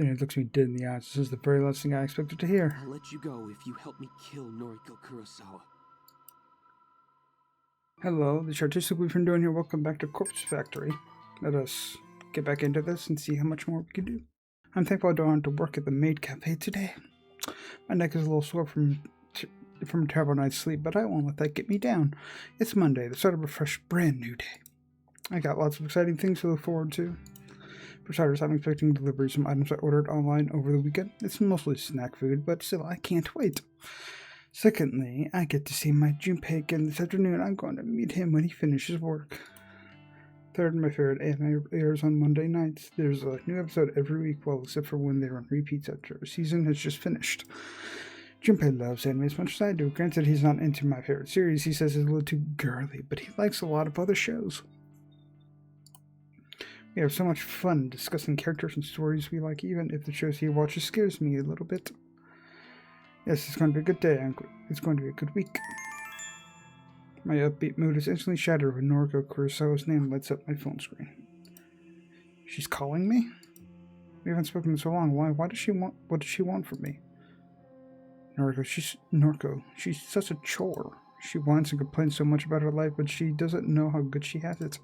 Then he looks me dead in the eyes. This is the very last thing I expected to hear. I'll let you go if you help me kill Noriko Kurosawa. Hello, this is Artistic we've been doing here. Welcome back to Corpse Factory. Let us get back into this and see how much more we can do. I'm thankful I don't have to work at the maid cafe today. My neck is a little sore from a terrible night's sleep, but I won't let that get me down. It's Monday, the start of a fresh, brand new day. I got lots of exciting things to look forward to. For starters, I'm expecting deliveries from items I ordered online over the weekend. It's mostly snack food, but still, I can't wait. Secondly, I get to see my Junpei again this afternoon. I'm going to meet him when he finishes work. Third, my favorite anime airs on Monday nights. There's a new episode every week, well, except for when they run repeats after a season has just finished. Junpei loves anime as much as I do. Granted, he's not into my favorite series. He says it's a little too girly, but he likes a lot of other shows. We have so much fun discussing characters and stories we like, even if the shows he watches scares me a little bit. Yes, it's going to be a good day. It's going to be a good week. My upbeat mood is instantly shattered when Noriko Kurosawa's name lights up my phone screen. She's calling me? We haven't spoken in so long. Why? What does she want from me? Noriko, she's such a chore. She whines and complains so much about her life, but she doesn't know how good she has it.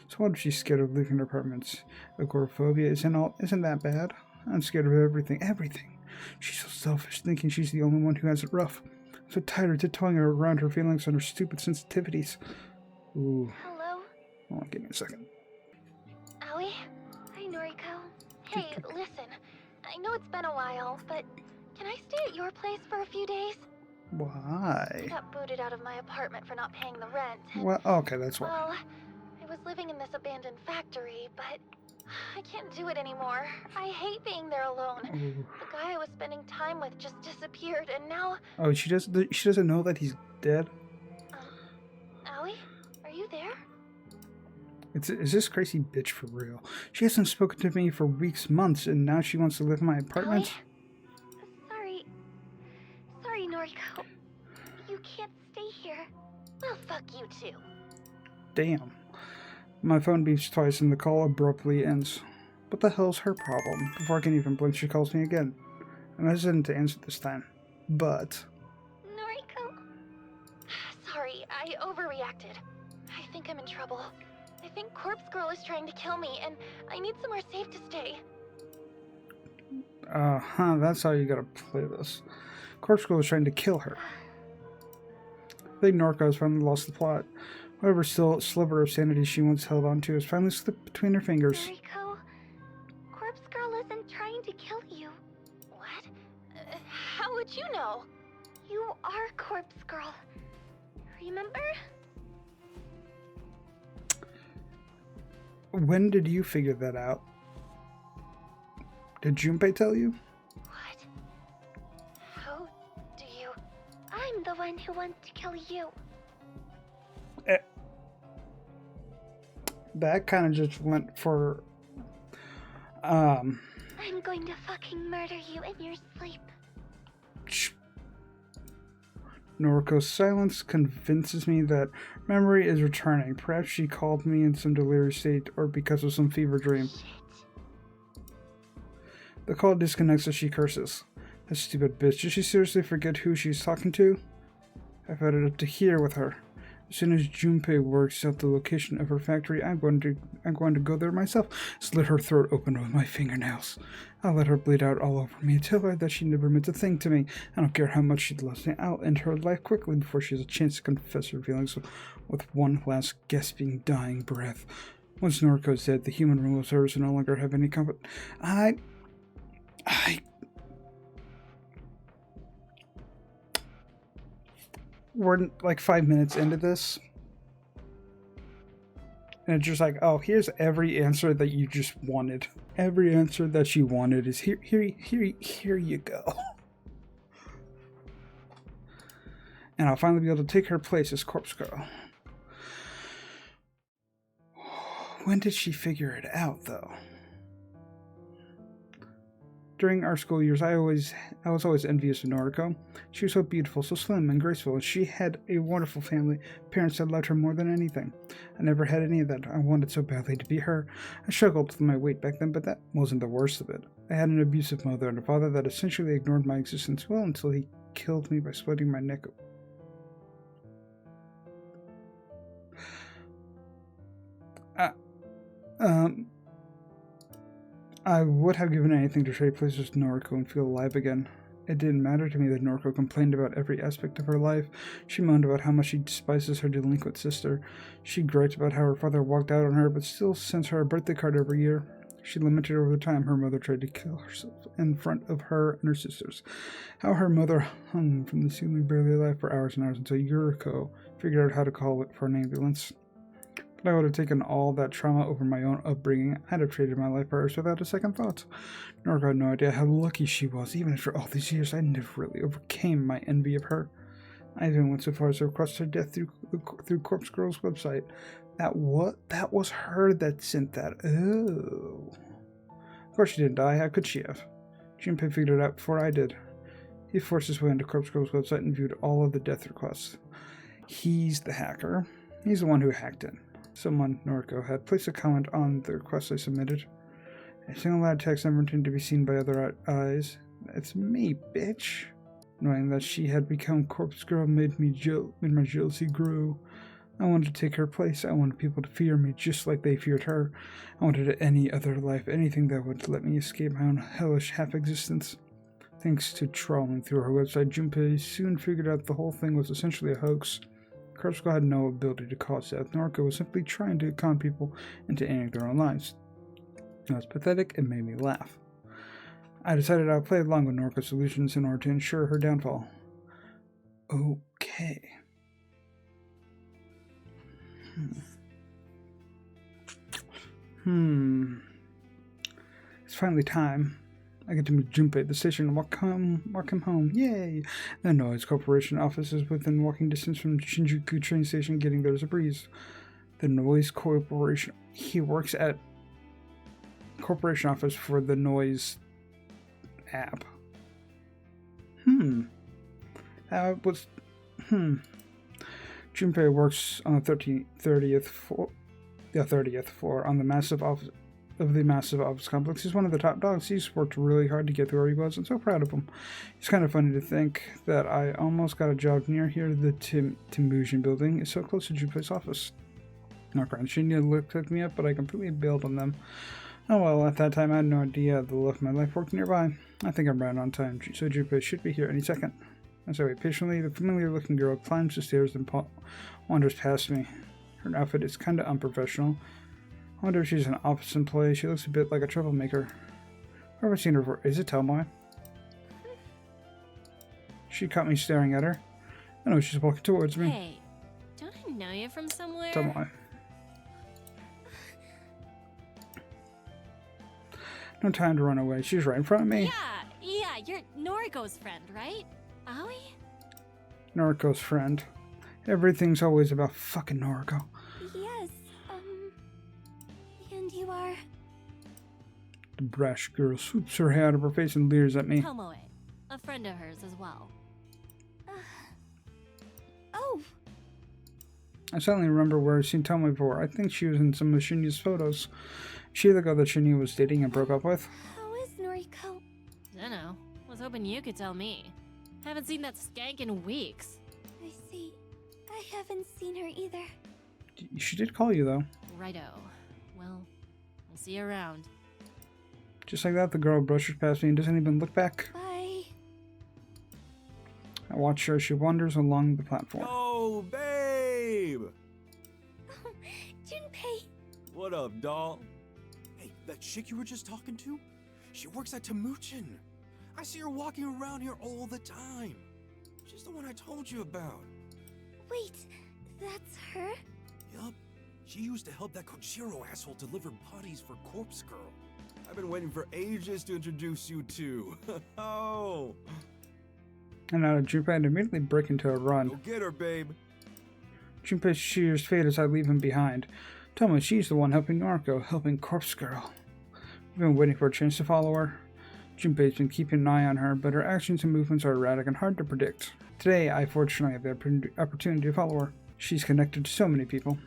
So what if she's scared of leaving her apartment? Agoraphobia isn't that bad? I'm scared of everything. She's so selfish, thinking she's the only one who has it rough. I'm so tired of tiptoeing her around her feelings and her stupid sensitivities. Ooh. Hello? Hold on, give me a second. Aoi? Hi, Noriko. Hey, listen. I know it's been a while, but can I stay at your place for a few days? Why? I got booted out of my apartment for not paying the rent. Well, okay, that's why. Well, I was living in this abandoned factory, but I can't do it anymore. I hate being there alone. Ooh. The guy I was spending time with just disappeared, and now... Oh, she doesn't know that he's dead? Aoi? Are you there? Is this crazy bitch for real? She hasn't spoken to me for weeks, months, and now she wants to live in my apartment? Aoi? Sorry, Noriko. You can't stay here. Well, fuck you too. Damn. My phone beeps twice and the call abruptly ends. What the hell's her problem? Before I can even blink, she calls me again. I'm hesitant to answer this time. But... Noriko? Sorry, I overreacted. I think I'm in trouble. I think Corpse Girl is trying to kill me, and I need somewhere safe to stay. That's how you gotta play this. Corpse Girl is trying to kill her. I think Noriko has finally lost the plot. Whatever still sliver of sanity she once held on to has finally slipped between her fingers. Noriko, Corpse Girl isn't trying to kill you. What? How would you know? You are Corpse Girl. Remember? When did you figure that out? Did Junpei tell you? What? How do you? I'm the one who wants to kill you. That kind of just went for, I'm going to fucking murder you in your sleep. Noriko's silence convinces me that memory is returning. Perhaps she called me in some delirious state or because of some fever dream. Shit. The call disconnects as she curses. That stupid bitch. Did she seriously forget who she's talking to? I've had it up to here with her. As soon as Junpei works out the location of her factory, I'm going to go there myself, slit her throat open with my fingernails. I'll let her bleed out all over me and tell her that she never meant a thing to me. I don't care how much she loves me. I'll end her life quickly before she has a chance to confess her feelings with one last gasping, dying breath. Once Noriko's dead, the human rule of hers will no longer have any comfort. We're like 5 minutes into this, and it's just like, oh, here's every answer that you just wanted. Every answer that you wanted is here you go. And I'll finally be able to take her place as Corpse Girl. When did she figure it out, though? During our school years, I was always envious of Noriko. She was so beautiful, so slim and graceful, and she had a wonderful family, parents that loved her more than anything. I never had any of that. I wanted so badly to be her. I struggled with my weight back then, but that wasn't the worst of it. I had an abusive mother and a father that essentially ignored my existence well until he killed me by splitting my neck. I would have given anything to trade places with Noriko and feel alive again. It didn't matter to me that Noriko complained about every aspect of her life. She moaned about how much she despises her delinquent sister. She griped about how her father walked out on her but still sends her a birthday card every year. She lamented over the time her mother tried to kill herself in front of her and her sisters. How her mother hung from the ceiling barely alive for hours and hours until Yuriko figured out how to call it for an ambulance. But I would have taken all that trauma over my own upbringing. I'd have traded my life for hers without a second thought. Noriko had no idea how lucky she was. Even after all these years, I never really overcame my envy of her. I even went so far as to request her death through Corpse Girl's website. That was her that sent that. Oh. Of course she didn't die. How could she have? Junpei figured it out before I did. He forced his way into Corpse Girl's website and viewed all of the death requests. He's the hacker. He's the one who hacked in. Someone, Noriko, had placed a comment on the request I submitted. A single loud text never intended to be seen by other eyes. It's me, bitch. Knowing that she had become Corpse Girl made my jealousy grow. I wanted to take her place. I wanted people to fear me just like they feared her. I wanted any other life, anything that would let me escape my own hellish half-existence. Thanks to trawling through her website, Junpei soon figured out the whole thing was essentially a hoax. Corpse Girl had no ability to cause death. Noriko was simply trying to con people into ending their own lives. It was pathetic and made me laugh. I decided I would play along with Noriko's solutions in order to ensure her downfall. Okay. It's finally time. I get to meet Junpei at the station and walk him home. Yay! The Noise Corporation office is within walking distance from Shinjuku train station. Getting there is a breeze. The Noise Corporation. He works at corporation office for the Noise app. Junpei works on the 30th floor on the massive office complex. He's one of the top dogs. He's worked really hard to get to where he was. I'm so proud of him. It's kind of funny to think that I almost got a job near here. The Timusian building is so close to Junpei's office. Noriko and Shinya looked me up, but I completely bailed on them. Oh well, at that time I had no idea the love of my life worked nearby. I think I'm right on time, so Junpei should be here any second. As I wait patiently, the familiar-looking girl climbs the stairs and wanders past me. Her outfit is kind of unprofessional. I wonder if she's an office employee. She looks a bit like a troublemaker. I've never seen her before. Is it Tomoe? She caught me staring at her. I know she's walking towards me. Hey, don't I know you from somewhere? Tomoe. No time to run away. She's right in front of me. Yeah, you're Noriko's friend, right? Aoi? Noriko's friend. Everything's always about fucking Noriko. Yes, and you are? The brash girl swoops her hair out of her face and leers at me. Tomoe, a friend of hers as well. Oh! I suddenly remember where I've seen Tomoe before. I think she was in some of Shinya's photos. She the girl that Shinya was dating and broke up with? How is Noriko? Dunno. Was hoping you could tell me. Haven't seen that skank in weeks. I see. I haven't seen her either. She did call you, though. Righto. Well, I'll see you around. Just like that, the girl brushes past me and doesn't even look back. Bye. I watch her as she wanders along the platform. Oh, babe! Oh, Junpei. What up, doll? Hey, that chick you were just talking to? She works at Timuchin. I see her walking around here all the time. She's the one I told you about. Wait, that's her? Yup. She used to help that Kochiro asshole deliver bodies for Corpse Girl. I've been waiting for ages to introduce you to. Oh! And out of Junpei and immediately break into a run. Go get her, babe. Junpei shears fate as I leave him behind. Tomoe, she's the one helping Noriko, helping Corpse Girl. I've been waiting for a chance to follow her. Junpei's been keeping an eye on her, but her actions and movements are erratic and hard to predict. Today, I fortunately have the opportunity to follow her. She's connected to so many people.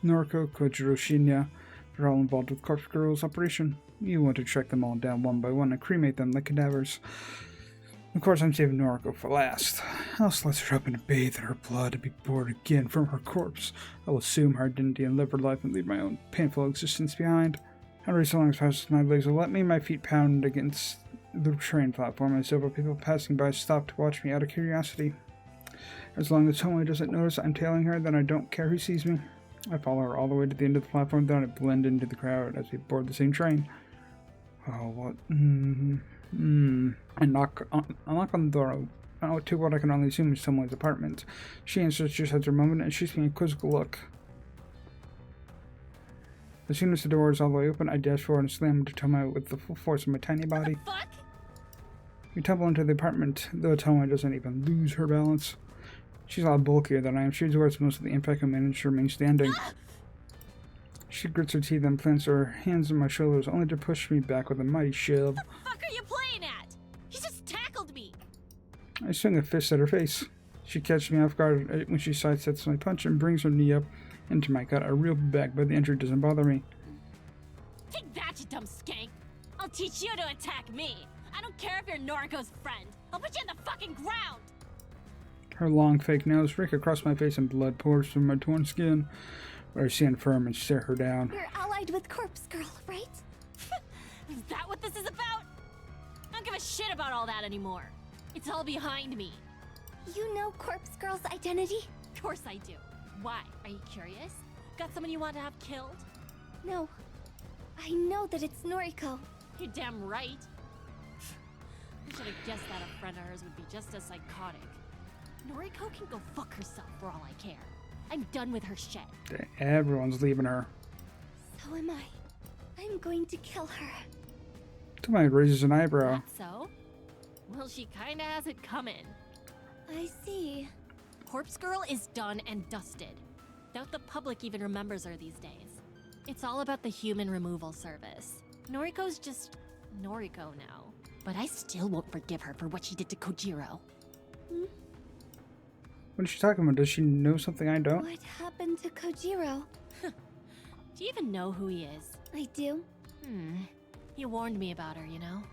Noriko, Kojiro, Shinya, they're all involved with Corpse Girl's operation. You want to track them all down one by one and cremate them like cadavers. Of course, I'm saving Noriko for last. I'll slice her up and bathe in her blood and be born again from her corpse. I'll assume her identity and live her life and leave my own painful existence behind. Every so long as my legs will let me, my feet pound against the train platform, and several people passing by stop to watch me out of curiosity. As long as Tomoe doesn't notice I'm tailing her, then I don't care who sees me. I follow her all the way to the end of the platform, then I blend into the crowd as we board the same train. Oh, what? I knock on the door to what I can only assume is Tomoe's apartment. She answers just after a moment and shoots me a quizzical look. As soon as the door is all the way open, I dash forward and slam into Tomoe with the full force of my tiny body. What the fuck? We tumble into the apartment, though Tomoe doesn't even lose her balance. She's a lot bulkier than I am. She absorbs most of the impact and manages to remain standing. She grits her teeth and plants her hands on my shoulders, only to push me back with a mighty shove. What the fuck are you playing at? You just tackled me! I swing a fist at her face. She catches me off guard when she sidesteps my punch and brings her knee up into my gut. I reel back, but the injury doesn't bother me. Take that, you dumb skank! I'll teach you to attack me! I don't care if you're Noriko's friend! I'll put you in the fucking ground! Her long fake nails rake across my face and blood pours from my torn skin. But I stand firm and stare her down. You're allied with Corpse Girl, right? Is that what this is about? I don't give a shit about all that anymore. It's all behind me. You know Corpse Girl's identity? Of course I do. Why? Are you curious? Got someone you want to have killed? No. I know that it's Noriko. You're damn right. I should have guessed that a friend of hers would be just as psychotic. Noriko can go fuck herself for all I care. I'm done with her shit. Everyone's leaving her. So am I. I'm going to kill her. Tomoe raises an eyebrow. That so? Well, she kinda has it coming. I see. Corpse Girl is done and dusted. Doubt the public even remembers her these days. It's all about the human removal service. Noriko's just Noriko now. But I still won't forgive her for what she did to Kojiro. What is she talking about? Does she know something I don't? What happened to Kojiro? Do you even know who he is? I do. He warned me about her, you know?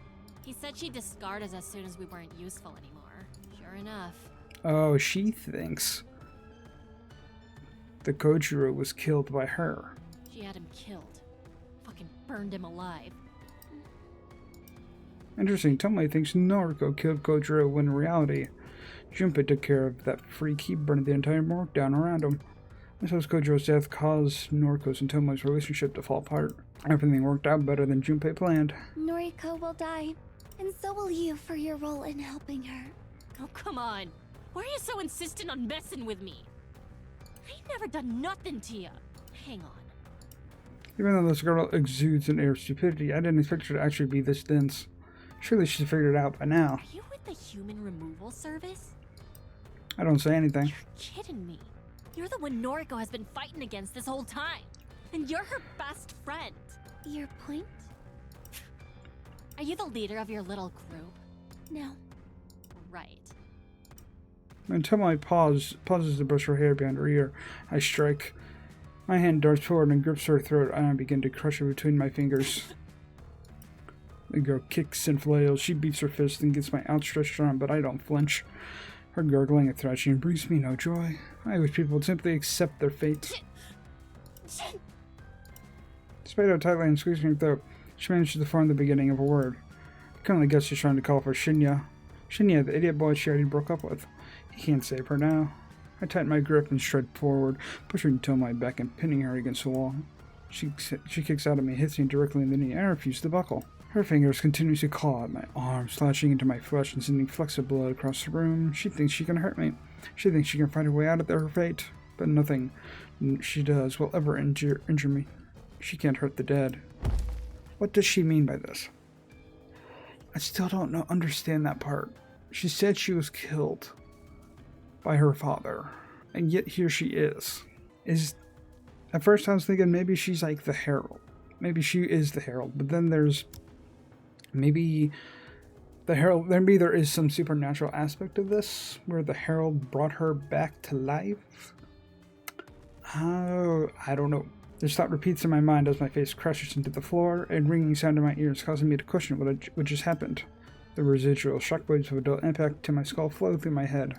He said she'd discard us as soon as we weren't useful anymore. Sure enough. Oh, she thinks the Kojiro was killed by her. She had him killed. Fucking burned him alive. Interesting. Tomoe thinks Noriko killed Kojiro when in reality, Junpei took care of that freak. He burned the entire morgue down around him. I suppose Kojiro's death caused Noriko's and Tomoe's relationship to fall apart. Everything worked out better than Junpei planned. Noriko will die, and so will you for your role in helping her. Oh, come on. Why are you so insistent on messing with me? I ain't never done nothing to you. Hang on. Even though this girl exudes an air of stupidity, I didn't expect her to actually be this dense. Surely she's figured it out by now. Are you with the human removal service? I don't say anything. You're kidding me. You're the one Noriko has been fighting against this whole time. And you're her best friend. Your point? Are you the leader of your little group? No. Right. Until my pauses to brush her hair behind her ear, I strike. My hand darts forward and grips her throat, and I begin to crush her between my fingers. The girl kicks and flails. She beats her fist and gets my outstretched arm, but I don't flinch. Her gurgling and thrashing brings me no joy. I wish people would simply accept their fate. Despite how tightly I'm squeezing her throat, she manages to form the beginning of a word. I currently guess she's trying to call for Shinya. Shinya, the idiot boy she already broke up with. He can't save her now. I tighten my grip and stride forward, pushing Tomoe back and pinning her against the wall. She kicks out at me, hits me directly in the knee. I refuse to buckle. Her fingers continue to claw at my arm, slashing into my flesh and sending flecks of blood across the room. She thinks she can hurt me. She thinks she can find her way out of her fate. But nothing she does will ever injure me. She can't hurt the dead. What does she mean by this? I still don't understand that part. She said she was killed by her father, and yet here she is. At first I was thinking maybe she's like the Herald. Maybe she is the Herald, but then there's maybe the Herald, maybe there is some supernatural aspect of this where the Herald brought her back to life. Oh, I don't know. This thought repeats in my mind as my face crashes into the floor, a ringing sound in my ears causing me to question what just happened. The residual shockwaves of adult impact to my skull flow through my head.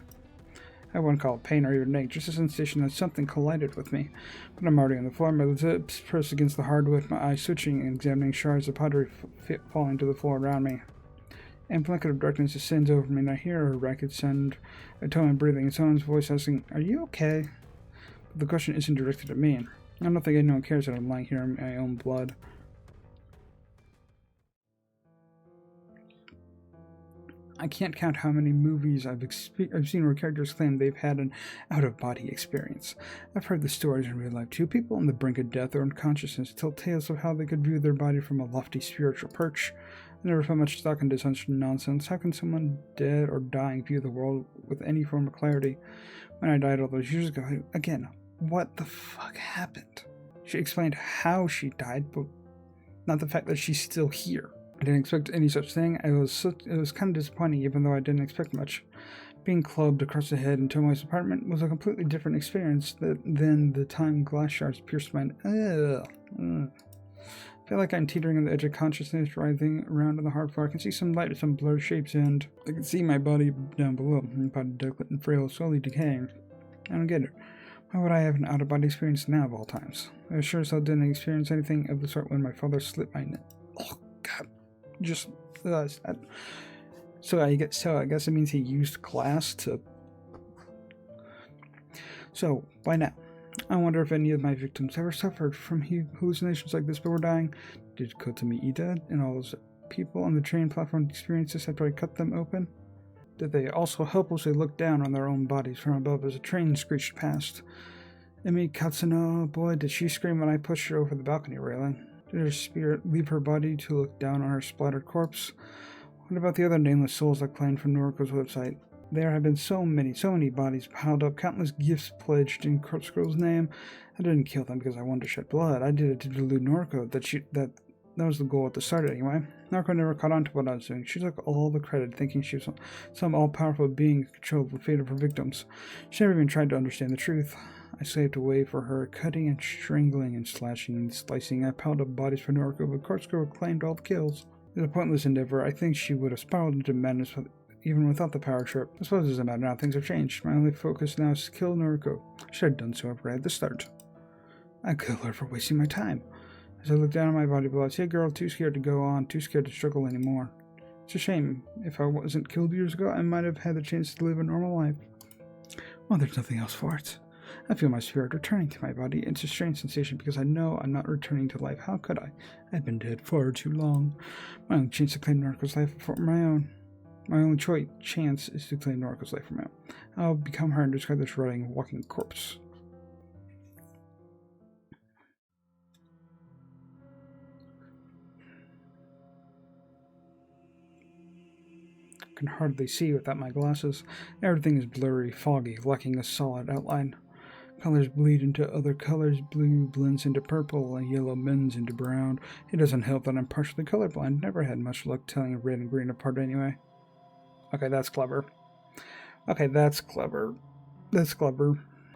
I wouldn't call it pain or even ache, just a sensation that something collided with me. But I'm already on the floor, my lips pressed against the hardwood, my eyes switching and examining shards of pottery falling to the floor around me. A blanket of darkness descends over me, and I hear a ragged sound, a tone of breathing, and someone's voice asking, "Are you okay?" But the question isn't directed at me. I don't think anyone cares that I'm lying here in my own blood. I can't count how many movies I've seen where characters claim they've had an out-of-body experience. I've heard the stories in real life too. People on the brink of death or unconsciousness tell tales of how they could view their body from a lofty spiritual perch. I never put much stock into such nonsense. How can someone dead or dying view the world with any form of clarity? When I died all those years ago, again, what the fuck happened? She explained how she died, but not the fact that she's still here. I didn't expect any such thing. It was kind of disappointing, even though I didn't expect much. Being clubbed across the head in Tomoe's apartment was a completely different experience than the time glass shards pierced my... I feel like I'm teetering on the edge of consciousness, writhing around on the hard floor. I can see some light with some blurred shapes, and I can see my body down below, my body delicate and frail, slowly decaying. I don't get it. Why would I have an out-of-body experience now of all times? I sure as hell didn't experience anything of the sort when my father slit my neck. Oh, God. Just so I guess it means he used glass to. So by now, I wonder if any of my victims ever suffered from hallucinations like this before dying. Did Kotami Ida and all those people on the train platform experience this after I cut them open? Did they also helplessly look down on their own bodies from above as a train screeched past? Emi Katsuno, boy, did she scream when I pushed her over the balcony railing. Did her spirit leave her body to look down on her splattered corpse? What about the other nameless souls that claimed from Noriko's website? There have been so many bodies piled up, countless gifts pledged in Corpse Girl's name. I didn't kill them because I wanted to shed blood. I did it to delude Noriko. That was the goal at the start anyway. Noriko never caught on to what I was doing. She took all the credit, thinking she was some all-powerful being who controlled the fate of her victims. She never even tried to understand the truth. I slaved away for her, cutting and strangling and slashing and slicing. I piled up bodies for Noriko, but Corpse Girl claimed all the kills. It was a pointless endeavor. I think she would have spiraled into madness even without the power trip. I suppose it doesn't matter now. Things have changed. My only focus now is to kill Noriko. I should have done so right at the start. I killed her for wasting my time. As I looked down at my body below, I see a girl too scared to go on, too scared to struggle anymore. It's a shame. If I wasn't killed years ago, I might have had the chance to live a normal life. Well, there's nothing else for it. I feel my spirit returning to my body. It's a strange sensation because I know I'm not returning to life. How could I? I've been dead far too long. My only chance to claim Noriko's life for my own. My only chance is to claim Noriko's life for my own. I'll become her and describe this rotting, walking corpse. I can hardly see without my glasses. Everything is blurry, foggy, lacking a solid outline. Colors bleed into other colors. Blue blends into purple, and yellow blends into brown. It doesn't help that I'm partially colorblind. Never had much luck telling red and green apart anyway. Okay, that's clever. That's clever.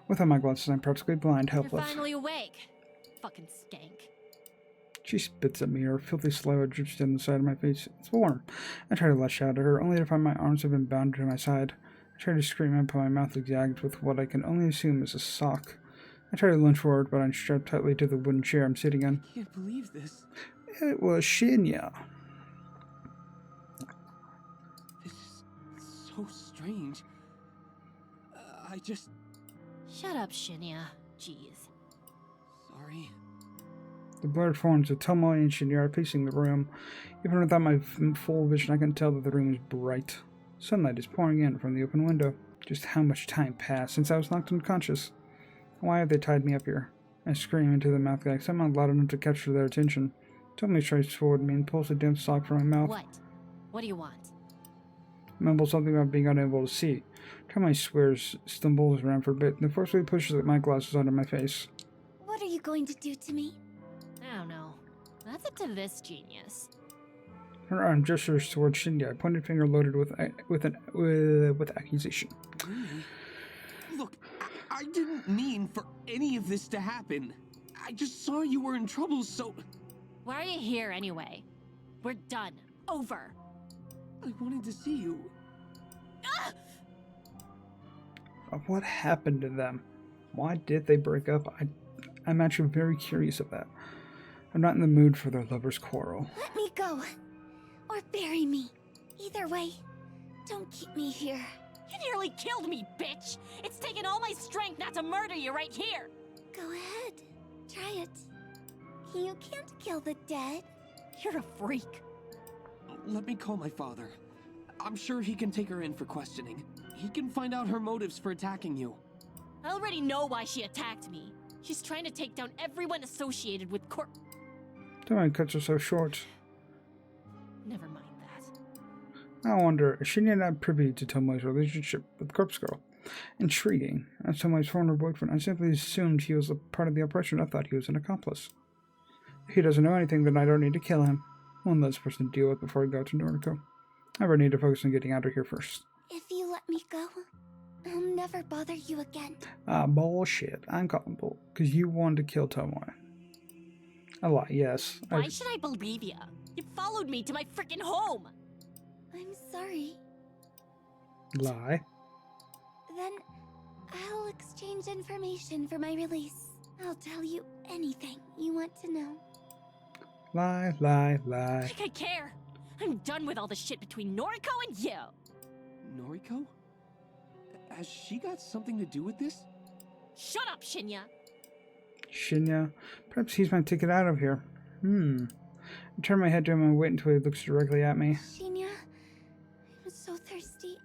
Without my glasses, I'm practically blind, helpless. You're finally awake. Fucking skank. She spits at me, her filthy saliva drips down the side of my face. It's warm. I try to lash out at her, only to find my arms have been bound to my side. I try to scream out, but my mouth is gagged with what I can only assume is a sock. I try to lunge forward, but I'm strapped tightly to the wooden chair I'm sitting in. I can't believe this. It was Shinya. This is so strange. I just... Shut up, Shinya. Jeez. Sorry. The blurred forms of Tomoe and Shinya are pacing the room. Even without my full vision, I can tell that the room is bright. Sunlight is pouring in from the open window. Just how much time passed since I was knocked unconscious? Why have they tied me up here? I scream into the mouth gag, somehow loud enough to capture their attention. Tomoe strides toward me and pulls a damp sock from my mouth. What? What do you want? Mumbles something about being unable to see. Tomoe swears, stumbles around for a bit, and forcefully pushes my glasses onto my face. What are you going to do to me? I don't know. That's up to this genius. Her arm gestures towards Shinya, a pointed finger loaded with accusation. Really? Look, I didn't mean for any of this to happen. I just saw you were in trouble, so... Why are you here anyway? We're done. Over. I wanted to see you. Ah! What happened to them? Why did they break up? I'm actually very curious of that. I'm not in the mood for their lovers' quarrel. Let me go. Or bury me. Either way, don't keep me here. You nearly killed me, bitch! It's taken all my strength not to murder you right here! Go ahead. Try it. You can't kill the dead. You're a freak. Let me call my father. I'm sure he can take her in for questioning. He can find out her motives for attacking you. I already know why she attacked me. She's trying to take down everyone associated with Don't cut yourself short. Never mind that. I wonder, is Shinya not privy to Tomoe's relationship with Corpse Girl? Intriguing. As Tomoe's former boyfriend, I simply assumed he was a part of the operation. I thought he was an accomplice. If he doesn't know anything, then I don't need to kill him. One less person to deal with before I go to Noriko. I really need to focus on getting out of here first. If you let me go, I'll never bother you again. Ah, bullshit. I'm calling bull. Because you wanted to kill Tomoe. A lie, yes. Why should I believe you? You followed me to my freaking home! I'm sorry. Lie. Then I'll exchange information for my release. I'll tell you anything you want to know. Lie, lie, lie. Like I care! I'm done with all the shit between Noriko and you! Noriko? Has she got something to do with this? Shut up, Shinya! Shinya. Perhaps he's my ticket out of here. I turn my head to him and wait until he looks directly at me. Shinya, I'm so thirsty.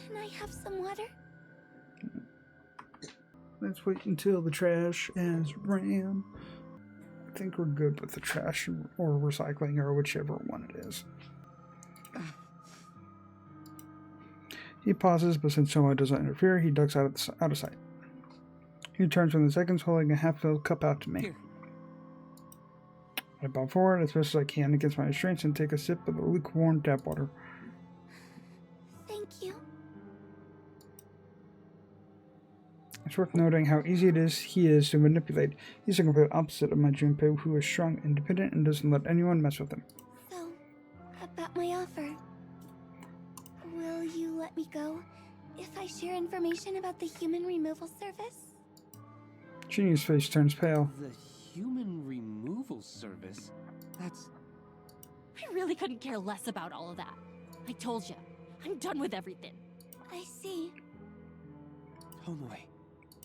Can I have some water? Let's wait until the trash is ran. I think we're good with the trash or recycling or whichever one it is. He pauses, but since Tomoe doesn't interfere, he ducks out of sight. He turns from the seconds, holding a half-filled cup out to me. Here. I bow forward as best as I can against my restraints and take a sip of the lukewarm tap water. Thank you. It's worth noting how easy he is to manipulate. He's the complete opposite of my Junpei, who is strong, independent, and doesn't let anyone mess with him. So, about my offer. Will you let me go if I share information about the human removal service? Shinya's face turns pale. The human removal service? That's... I really couldn't care less about all of that. I told you, I'm done with everything. I see. Tomoe.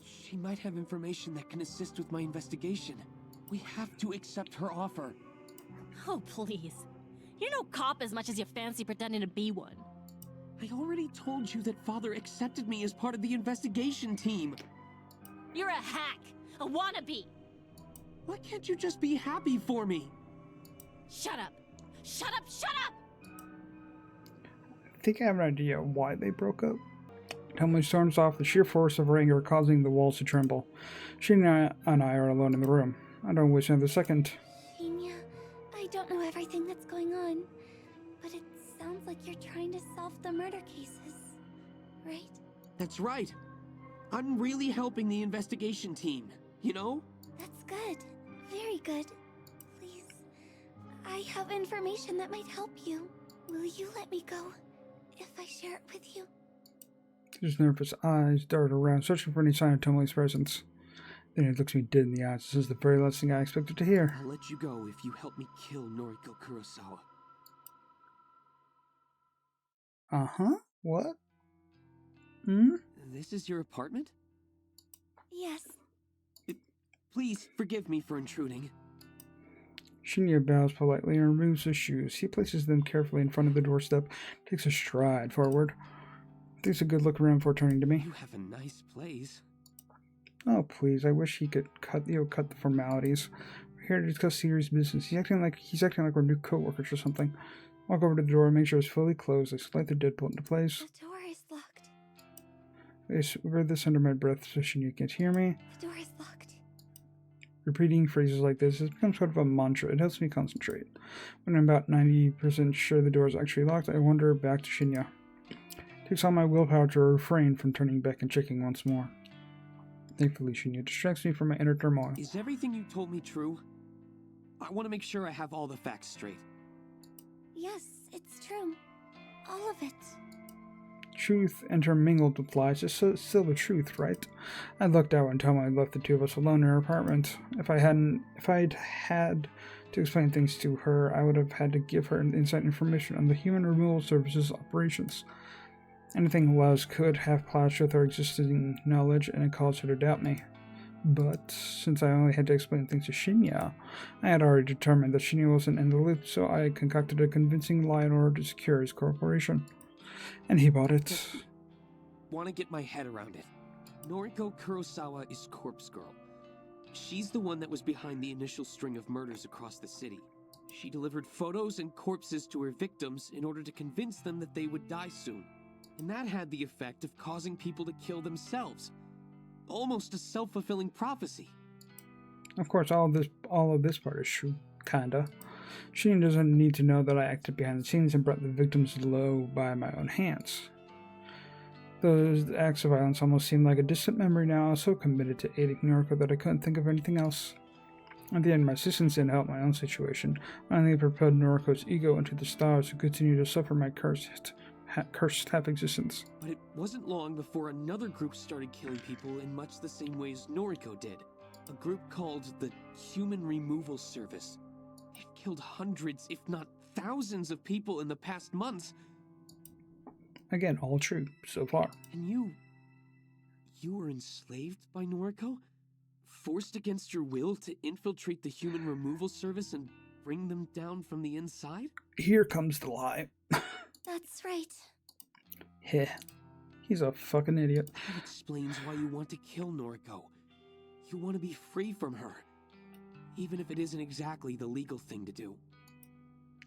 She might have information that can assist with my investigation. We have to accept her offer. Oh, please. You're no cop as much as you fancy pretending to be one. I already told you that Father accepted me as part of the investigation team. You're a hack, a wannabe. Why can't you just be happy for me? Shut up. Shut up, shut up! I think I have an idea why they broke up. Tomoe storms off, the sheer force of her anger causing the walls to tremble. Shinya and I are alone in the room. I don't waste another second. Shinya, I don't know everything that's going on, but it sounds like you're trying to solve the murder cases, right? That's right. I'm really helping the investigation team, you know? That's good. Very good. Please, I have information that might help you. Will you let me go if I share it with you? His nervous eyes dart around, searching for any sign of Tomoe's presence. Then he looks me dead in the eyes. This is the very last thing I expected to hear. I'll let you go if you help me kill Noriko Kurosawa. Uh-huh? What? This is your apartment? Yes. Please forgive me for intruding. Shinya bows politely and removes his shoes. He places them carefully in front of the doorstep, takes a stride forward. Takes a good look around before turning to me. You have a nice place. Oh, please, I wish he could cut the formalities. We're here to discuss serious business. He's acting like we're new co-workers or something. Walk over to the door and make sure it's fully closed. I slide the deadbolt into place. The door is locked. I whisper this under my breath so Shinya can't hear me. The door is locked. Repeating phrases like this has become sort of a mantra. It helps me concentrate. When I'm about 90% sure the door is actually locked, I wander back to Shinya. It takes all my willpower to refrain from turning back and checking once more. Thankfully, Shinya distracts me from my inner turmoil. Is everything you told me true? I want to make sure I have all the facts straight. Yes, it's true. All of it. Truth intermingled with lies is still the truth, right? I looked out and Tomo had left the two of us alone in her apartment. If I'd had to explain things to her, I would have had to give her inside information on the Human Removal Service's operations. Anything less could have clashed with her existing knowledge, and it caused her to doubt me. But since I only had to explain things to Shinya, I had already determined that Shinya wasn't in the loop, so I concocted a convincing lie in order to secure his cooperation. And he bought it. Want to get my head around it. Noriko Kurosawa is Corpse Girl. She's the one that was behind the initial string of murders across the city. She delivered photos and corpses to her victims in order to convince them that they would die soon. And that had the effect of causing people to kill themselves. Almost a self-fulfilling prophecy. Of course, all of this part is true, kinda. Shinya doesn't need to know that I acted behind the scenes and brought the victims low by my own hands. Those acts of violence almost seem like a distant memory now. I was so committed to aiding Noriko that I couldn't think of anything else. At the end, my assistance didn't help my own situation. I only propelled Noriko's ego into the stars to continue to suffer my cursed half-existence. But it wasn't long before another group started killing people in much the same way as Noriko did. A group called the Human Removal Service. They've killed hundreds, if not thousands of people in the past months. Again, all true, so far. And you were enslaved by Noriko? Forced against your will to infiltrate the Human Removal Service and bring them down from the inside? Here comes the lie. That's right. Heh. He's a fucking idiot. That explains why you want to kill Noriko. You want to be free from her. Even if it isn't exactly the legal thing to do.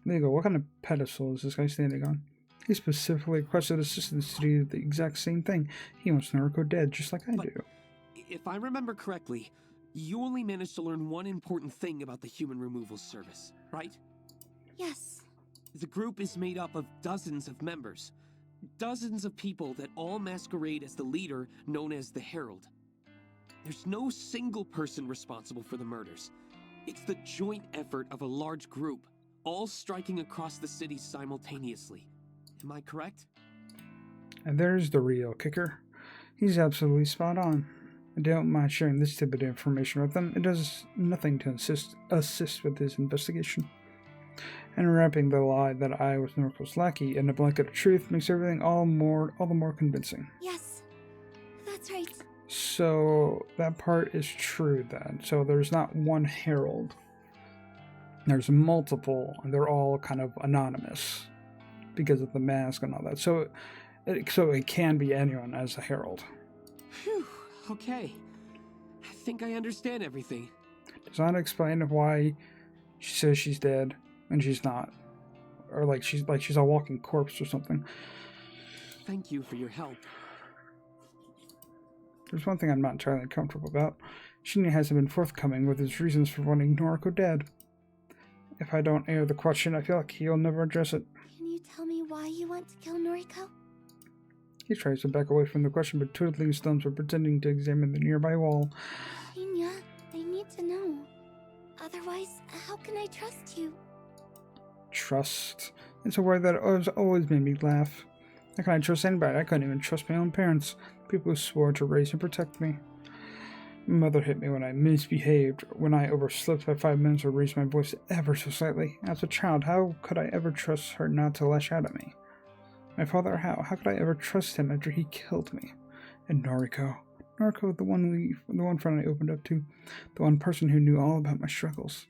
Legal, what kind of pedestal is this guy standing on? He specifically requested assistance to do the exact same thing. He wants Noriko dead, just like I do. If I remember correctly, you only managed to learn one important thing about the Human Removal Service, right? Yes. The group is made up of dozens of members. Dozens of people that all masquerade as the leader known as the Herald. There's no single person responsible for the murders. It's the joint effort of a large group, all striking across the city simultaneously. Am I correct? And there's the real kicker. He's absolutely spot on. I don't mind sharing this tidbit of information with them. It does nothing to assist with his investigation. And wrapping the lie that I was Noriko's lackey in a blanket of truth makes everything all the more convincing. Yes. That's right. So that part is true then. So there's not one herald. There's multiple, and they're all kind of anonymous because of the mask and all that. So it can be anyone as a herald. Phew, okay. I think I understand everything. Does that explain why she says she's dead and she's not? Or she's a walking corpse or something. Thank you for your help. There's one thing I'm not entirely comfortable about. Shinya hasn't been forthcoming with his reasons for wanting Noriko dead. If I don't air the question, I feel like he'll never address it. Can you tell me why you want to kill Noriko? He tries to back away from the question, but twiddling his thumbs or pretending to examine the nearby wall. Shinya, I need to know. Otherwise, how can I trust you? Trust? It's a word that has always made me laugh. How can I trust anybody? I couldn't even trust my own parents. People who swore to raise and protect me. My mother hit me when I misbehaved, when I overslept by 5 minutes or raised my voice ever so slightly. As a child, how could I ever trust her not to lash out at me? My father, how? How could I ever trust him after he killed me? And Noriko, the one friend I opened up to, the one person who knew all about my struggles.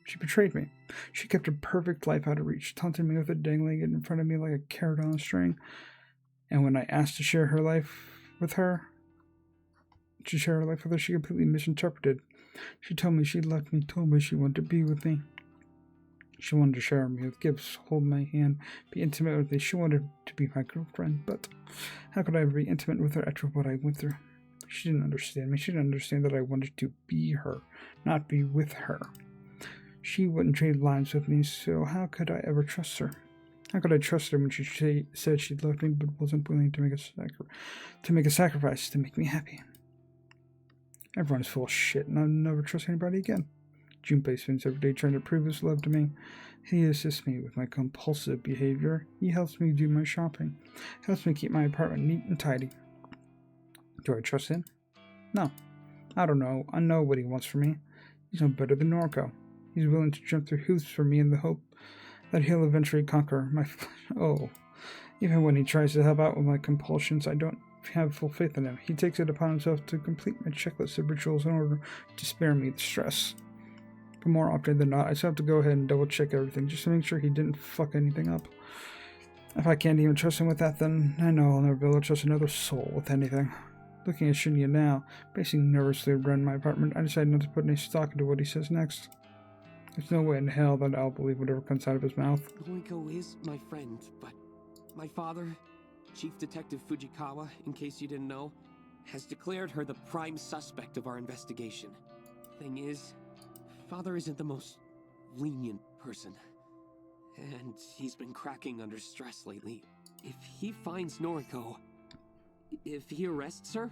She betrayed me. She kept her perfect life out of reach, taunting me with it dangling in front of me like a carrot on a string. And when I asked to share her life with her, she completely misinterpreted. She told me she loved me, told me she wanted to be with me. She wanted to share me with gifts, hold my hand, be intimate with me. She wanted to be my girlfriend, but how could I ever be intimate with her after what I went through? She didn't understand me. She didn't understand that I wanted to be her, not be with her. She wouldn't trade lines with me, so how could I ever trust her? How could I trust her when she said she loved me but wasn't willing to make a sacrifice to make me happy? Everyone's full of shit, and I'll never trust anybody again. Junpei spends every day trying to prove his love to me. He assists me with my compulsive behavior. He helps me do my shopping. Helps me keep my apartment neat and tidy. Do I trust him? No. I don't know. I know what he wants from me. He's no better than Noriko. He's willing to jump through hoops for me in the hope that he'll eventually conquer my... Oh. Even when he tries to help out with my compulsions, I don't have full faith in him. He takes it upon himself to complete my checklist of rituals in order to spare me the stress. But more often than not, I still have to go ahead and double check everything just to make sure he didn't fuck anything up. If I can't even trust him with that, then I know I'll never be able to trust another soul with anything. Looking at Shinya now, pacing nervously around my apartment, I decided not to put any stock into what he says next. There's no way in hell that I'll believe whatever comes out of his mouth. Noriko is my friend, but my father, Chief Detective Fujikawa, in case you didn't know, has declared her the prime suspect of our investigation. Thing is, Father isn't the most lenient person, and he's been cracking under stress lately. If he finds Noriko, if he arrests her,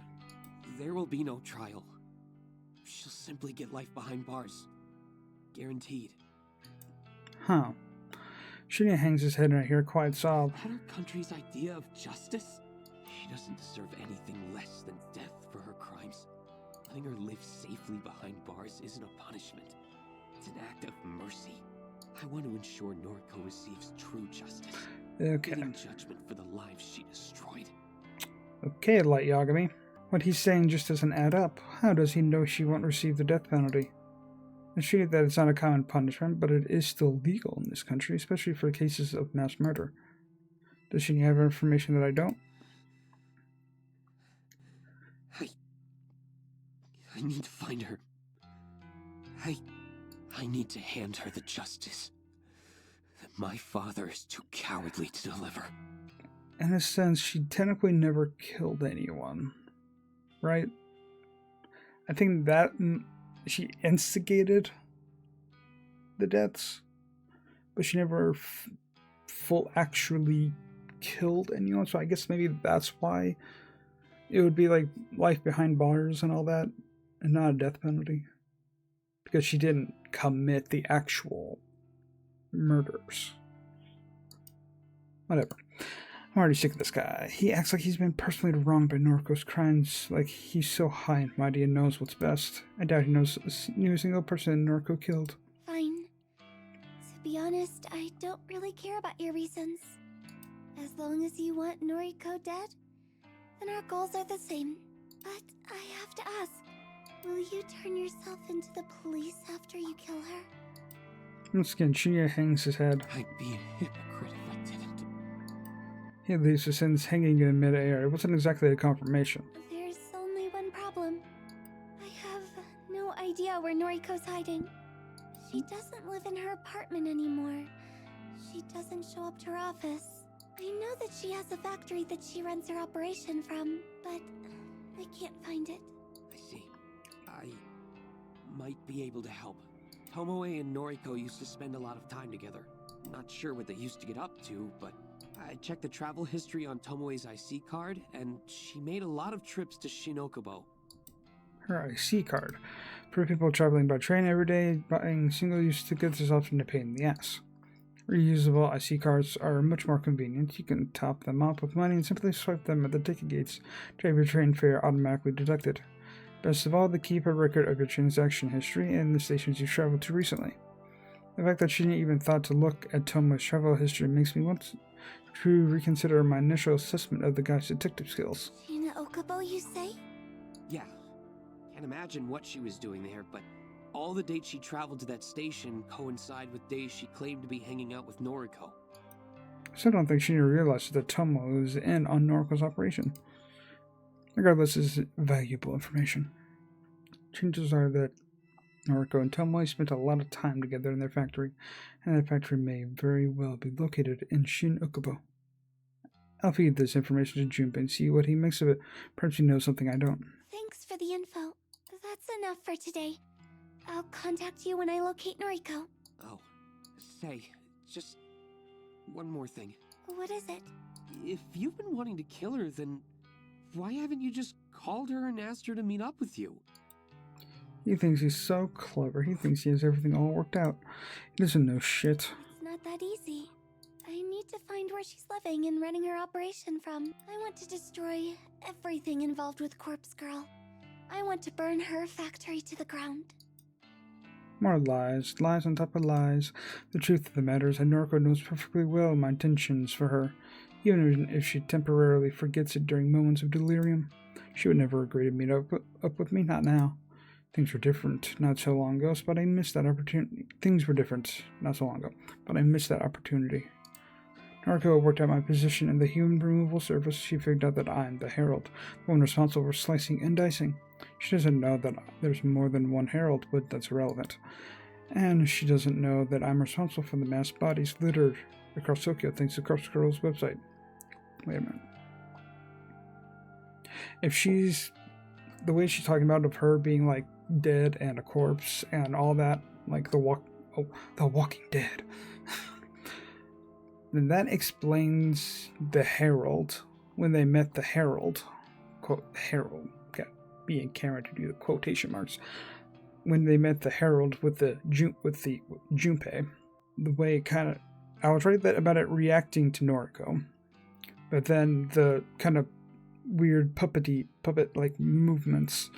there will be no trial. She'll simply get life behind bars. Guaranteed. Huh. Shinya hangs his head and I hear a quiet sob. Is that our country's idea of justice? She doesn't deserve anything less than death for her crimes. Letting her live safely behind bars isn't a punishment. It's an act of mercy. I want to ensure Noriko receives true justice. Okay. Getting judgment for the lives she destroyed. Okay, Light Yagami. What he's saying just doesn't add up. How does he know she won't receive the death penalty? I treated that it's not a common punishment, but it is still legal in this country, especially for cases of mass murder. Does she have information that I don't? I need to find her. I need to hand her the justice that my father is too cowardly to deliver. In a sense, she technically never killed anyone, right? I think that she instigated the deaths, but she never actually killed anyone, so I guess maybe that's why it would be like life behind bars and all that, and not a death penalty. Because she didn't commit the actual murders. Whatever. I'm already sick of this guy. He acts like he's been personally wronged by Noriko's crimes, like he's so high and mighty and knows what's best. I doubt he knows a single person Noriko killed. Fine. To be honest, I don't really care about your reasons. As long as you want Noriko dead, then our goals are the same. But I have to ask, will you turn yourself into the police after you kill her? Once again, Shinya hangs his head. I'd be a hypocrite if I didn't. He leaves his hands hanging in midair. It wasn't exactly a confirmation. There's only one problem. I have no idea where Noriko's hiding. She doesn't live in her apartment anymore. She doesn't show up to her office. I know that she has a factory that she runs her operation from, but I can't find it. I see. I might be able to help. Tomoe and Noriko used to spend a lot of time together. Not sure what they used to get up to, but I checked the travel history on Tomoe's IC card, and she made a lot of trips to Shinokubo. Her IC card. For people traveling by train every day, buying single-use tickets is often a pain in the ass. Reusable IC cards are much more convenient. You can top them up with money and simply swipe them at the ticket gates to have your train fare automatically deducted. Best of all, they keep a record of your transaction history and the stations you've traveled to recently. The fact that Shinya even thought to look at Tomoe's travel history makes me want to reconsider my initial assessment of the guy's detective skills. Shinokubo, you say? Yeah. Can't imagine what she was doing there, but all the dates she traveled to that station coincide with days she claimed to be hanging out with Noriko. I still don't think Shinya realizes that Tomoe was in on Noriko's operation. Regardless, this is valuable information. Chances are that Noriko and Tomoe spent a lot of time together in their factory, and that factory may very well be located in Shinokubo. I'll feed this information to Junpei and see what he makes of it. Perhaps he knows something I don't. Thanks for the info. That's enough for today. I'll contact you when I locate Noriko. Oh, say, just one more thing. What is it? If you've been wanting to kill her, then why haven't you just called her and asked her to meet up with you? He thinks he's so clever. He thinks he has everything all worked out. He doesn't know shit. It's not that easy. I need to find where she's living and running her operation from. I want to destroy everything involved with Corpse Girl. I want to burn her factory to the ground. More lies. Lies on top of lies. The truth of the matter is that Noriko knows perfectly well my intentions for her. Even if she temporarily forgets it during moments of delirium. She would never agree to meet up with me, not now. Things were different not so long ago, but I missed that opportunity. Things were different not so long ago, but I missed that opportunity. Noriko worked out my position in the human removal service. She figured out that I'm the Herald, the one responsible for slicing and dicing. She doesn't know that there's more than one Herald, but that's irrelevant. And she doesn't know that I'm responsible for the mass bodies littered across Tokyo thanks to Corpse Girl's website. Wait a minute. If she's... the way she's talking about of her being, like, dead and a corpse and all that, like the Walking Dead... then that explains the Herald. When they met the Herald... quote, Herald... being Karen to do the quotation marks. When they met the Herald with the Junpei, the way it kind of... I was right about it reacting to Noriko. But then the kind of weird puppet-like movements,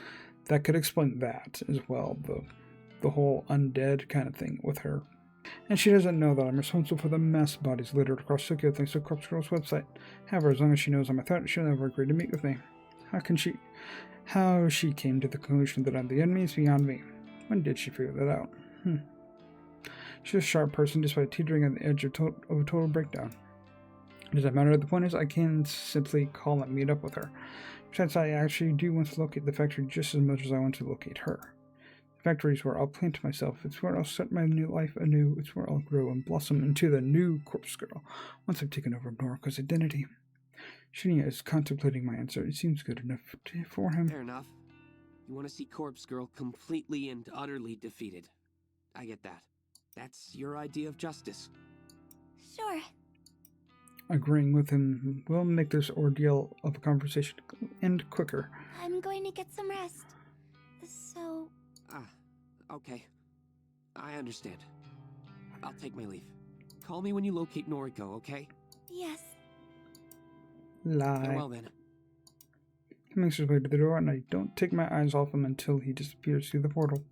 that could explain that as well. The whole undead kind of thing with her. And she doesn't know that I'm responsible for the mass bodies littered across Tokyo thanks to Corpse Girl's website. However, as long as she knows I'm a threat, she'll never agree to meet with me. How she came to the conclusion that I'm the enemy is beyond me. When did she figure that out? She's a sharp person despite teetering on the edge of a total breakdown. Does that matter? The point is, I can't simply call and meet up with her. Besides, I actually do want to locate the factory just as much as I want to locate her. The factory is where I'll plant myself. It's where I'll start my new life anew. It's where I'll grow and blossom into the new Corpse Girl once I've taken over Noriko's identity. Shinya is contemplating my answer. It seems good enough for him. Fair enough. You want to see Corpse Girl completely and utterly defeated. I get that. That's your idea of justice. Sure. Agreeing with him will make this ordeal of a conversation end quicker. I'm going to get some rest. So... okay. I understand. I'll take my leave. Call me when you locate Noriko, okay? Yes. Lie. Farewell then. He makes his way to the door, and I don't take my eyes off him until he disappears through the portal.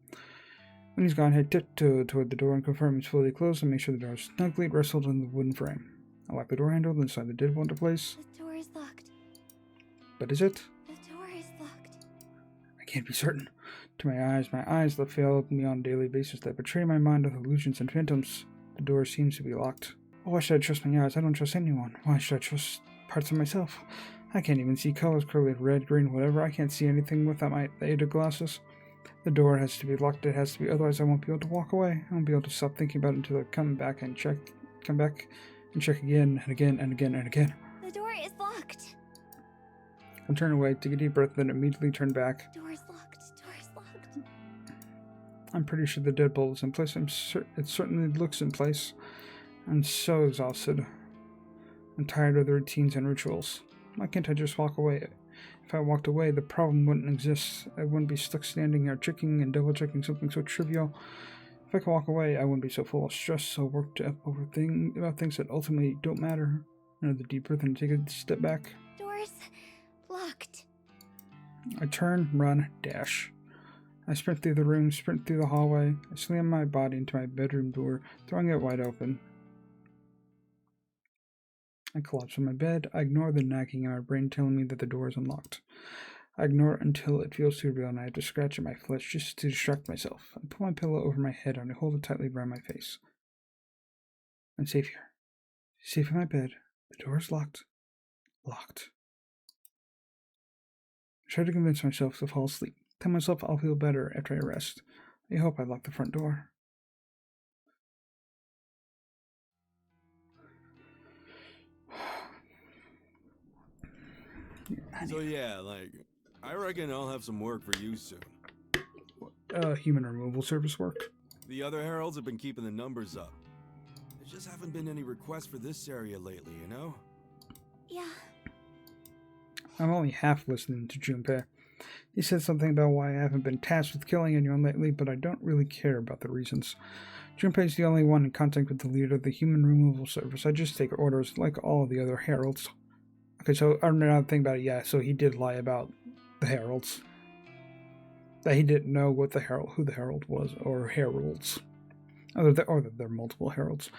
When he's gone, I tiptoe toward the door and confirm it's fully closed and make sure the door is snugly wrestled in the wooden frame. I lock the door handle and slide the deadbolt into place. The door is locked. But is it? The door is locked. I can't be certain. To my eyes that fail me on a daily basis, that betray my mind with illusions and phantoms. The door seems to be locked. Why should I trust my eyes? I don't trust anyone. Why should I trust parts of myself? I can't even see colors, clearly red, green, whatever. I can't see anything without my aid of glasses. The door has to be locked. It has to be, otherwise I won't be able to walk away. I won't be able to stop thinking about it until I come back and check again and again and again and again. The door is locked. I turn away, take a deep breath, then immediately turn back. Door is locked. Door is locked. I'm pretty sure the deadbolt is in place. It certainly looks in place. I'm so exhausted. I'm tired of the routines and rituals. Why can't I just walk away? If I walked away, the problem wouldn't exist. I wouldn't be stuck standing here checking and double-checking something so trivial. If I could walk away, I wouldn't be so full of stress, so worked up about things that ultimately don't matter. Another deep breath and take a step back. Door's locked. I turn, run, dash. I sprint through the room, sprint through the hallway. I slam my body into my bedroom door, throwing it wide open. I collapse on my bed. I ignore the nagging in my brain telling me that the door is unlocked. I ignore it until it feels too real and I have to scratch at my flesh just to distract myself. I pull my pillow over my head and I hold it tightly around my face. I'm safe here. Safe in my bed. The door is locked. Locked. I try to convince myself to fall asleep. Tell myself I'll feel better after I rest. I hope I lock the front door. So yeah, I reckon I'll have some work for you soon. Human removal service work. The other heralds have been keeping the numbers up. There just haven't been any requests for this area lately, you know? Yeah. I'm only half listening to Junpei. He said something about why I haven't been tasked with killing anyone lately, but I don't really care about the reasons. Junpei's the only one in contact with the leader of the human removal service. I just take orders like all the other heralds. Okay, so I don't know how to think about it. Yeah, so he did lie about the heralds. That he didn't know what who the herald was, or heralds. Or that there are multiple heralds.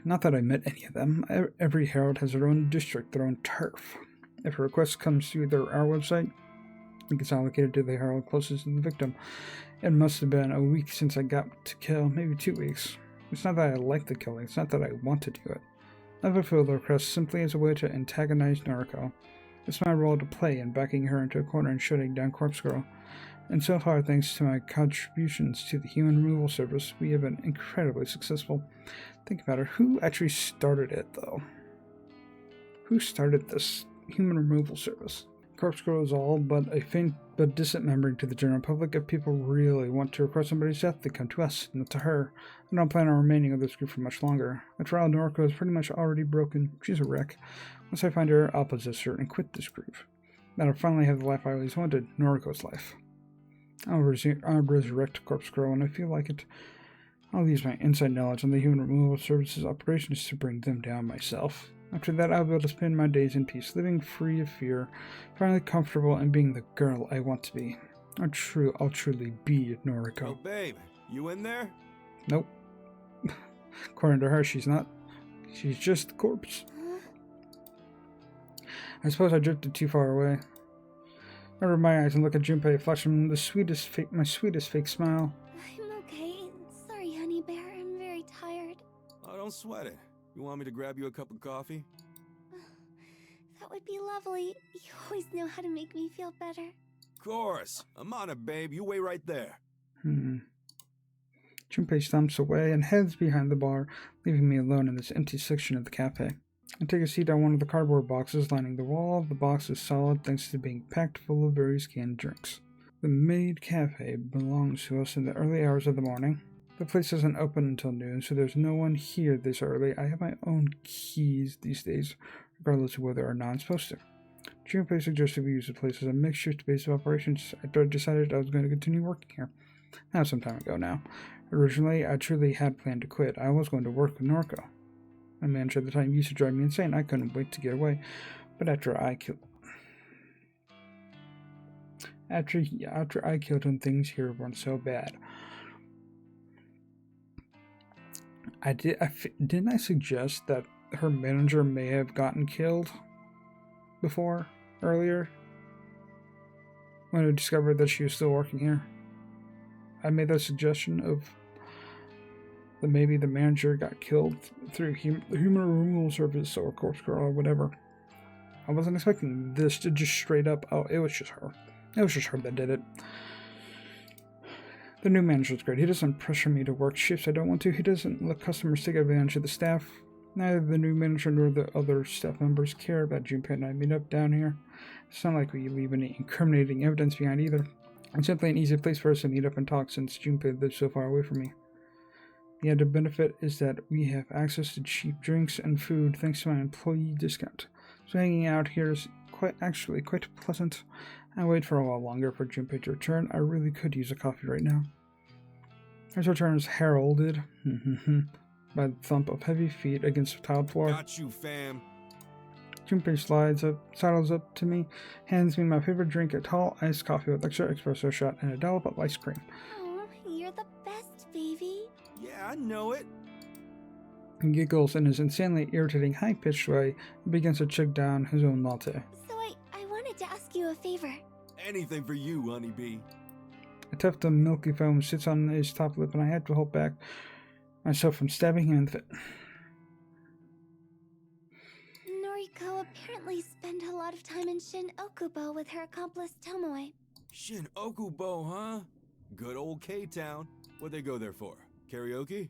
Not that I met any of them. Every herald has their own district, their own turf. If a request comes through our website, it gets allocated to the herald closest to the victim. It must have been a week since I got to kill, maybe 2 weeks. It's not that I like the killing, it's not that I want to do it. I fulfill the request simply as a way to antagonize Noriko. It's my role to play in backing her into a corner and shutting down Corpse Girl. And so far, thanks to my contributions to the human removal service, we have been incredibly successful. Think about it. Who actually started it, though? Who started this human removal service? Corpse Girl is all but a faint but distant memory to the general public. If people really want to request somebody's death, they come to us, not to her. I don't plan on remaining with this group for much longer. After all, Noriko is pretty much already broken. She's a wreck. Once I find her, I'll possess her and quit this group. Then I'll finally have the life I always wanted, Noriko's life. I'll resurrect Corpse Girl when I feel like it. I'll use my inside knowledge on the human removal services operations to bring them down myself. After that, I'll be able to spend my days in peace, living free of fear, finally comfortable, and being the girl I want to be. I'll truly be Noriko. Oh, babe, you in there? Nope. According to her, she's not. She's just a corpse. I suppose I drifted too far away. I rub my eyes and look at Junpei, flashing my sweetest fake smile. I'm okay. Sorry, honey bear. I'm very tired. Oh, don't sweat it. You want me to grab you a cup of coffee? That would be lovely. You always know how to make me feel better. Of course. I'm on it, babe. You wait right there. Junpei stomps away and heads behind the bar, leaving me alone in this empty section of the cafe. I take a seat on one of the cardboard boxes lining the wall. The box is solid thanks to being packed full of various canned drinks. The Maid Cafe belongs to us in the early hours of the morning. The place doesn't open until noon, so there's no one here this early. I have my own keys these days, regardless of whether or not I'm supposed to. Junpei suggested we use the place as a makeshift base of operations. I decided I was going to continue working here. That was some time ago now. Originally, I truly had planned to quit. I was going to work with Noriko. My manager at the time used to drive me insane. I couldn't wait to get away. But after I killed him, things here weren't so bad. Didn't I suggest that her manager may have gotten killed earlier? When I discovered that she was still working here. I made that suggestion of that maybe the manager got killed through the human removal service or Corpse Girl or whatever. I wasn't expecting this to just straight up, oh, it was just her. It was just her that did it. The new manager's great. He doesn't pressure me to work shifts I don't want to. He doesn't let customers take advantage of the staff. Neither the new manager nor the other staff members care about Junpei and I meet up down here. It's not like we leave any incriminating evidence behind either. It's simply an easy place for us to meet up and talk since Junpei lives so far away from me. The added benefit is that we have access to cheap drinks and food thanks to my employee discount. So hanging out here is quite pleasant. I wait for a while longer for Junpei to return. I really could use a coffee right now. His return is heralded by the thump of heavy feet against the tiled floor. Got you, fam. Junpei sidles up to me, hands me my favorite drink, a tall iced coffee with extra espresso shot and a dollop of ice cream. Oh, you're the best, baby. Yeah, I know it. He giggles in his insanely irritating high-pitched way and begins to chug down his own latte. So I wanted to ask you a favor. Anything for you, honeybee. A tuft of milky foam sits on his top lip, and I had to hold back myself from stabbing him in the foot. Noriko apparently spent a lot of time in Shin Okubo with her accomplice Tomoe. Shin Okubo, huh? Good old K-Town. What'd they go there for? Karaoke?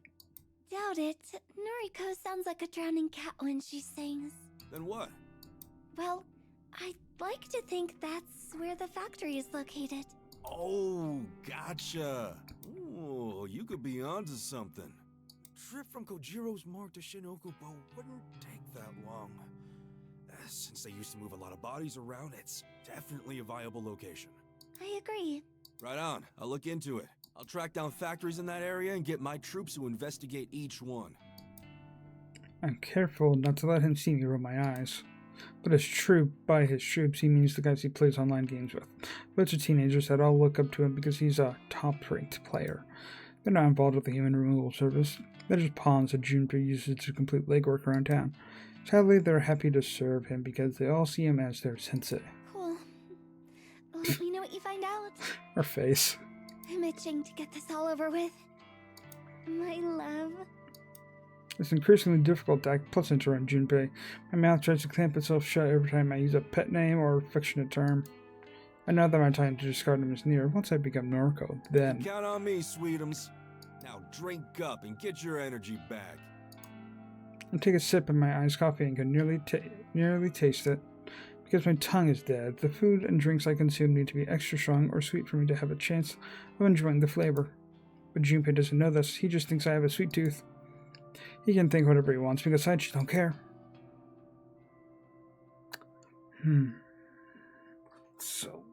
Doubt it. Noriko sounds like a drowning cat when she sings. Then what? Well, I'd like to think that's where the factory is located. Oh, gotcha. Ooh, you could be onto something. Trip from Kojiro's mark to Shin Okubo wouldn't take that long. Since they used to move a lot of bodies around, it's definitely a viable location. I agree. Right on. I'll look into it. I'll track down factories in that area and get my troops to investigate each one. I'm careful not to let him see me roll my eyes. But by his troops, he means the guys he plays online games with. A bunch of teenagers that all look up to him because he's a top-ranked player. They're not involved with the human removal service. They're just pawns that Junpei uses to complete legwork around town. Sadly, they're happy to serve him because they all see him as their sensei. Cool. Let me know what you find out. Her face. I'm itching to get this all over with. My love. It's increasingly difficult to act pleasant around Junpei. My mouth tries to clamp itself shut every time I use a pet name or affectionate term. I know that my time to discard him is near. Once I become Noriko, then... Count on me, sweetums. Now drink up and get your energy back. I take a sip of my iced coffee and can nearly taste it. Because my tongue is dead, the food and drinks I consume need to be extra strong or sweet for me to have a chance of enjoying the flavor. But Junpei doesn't know this. He just thinks I have a sweet tooth. He can think whatever he wants because I just don't care. So.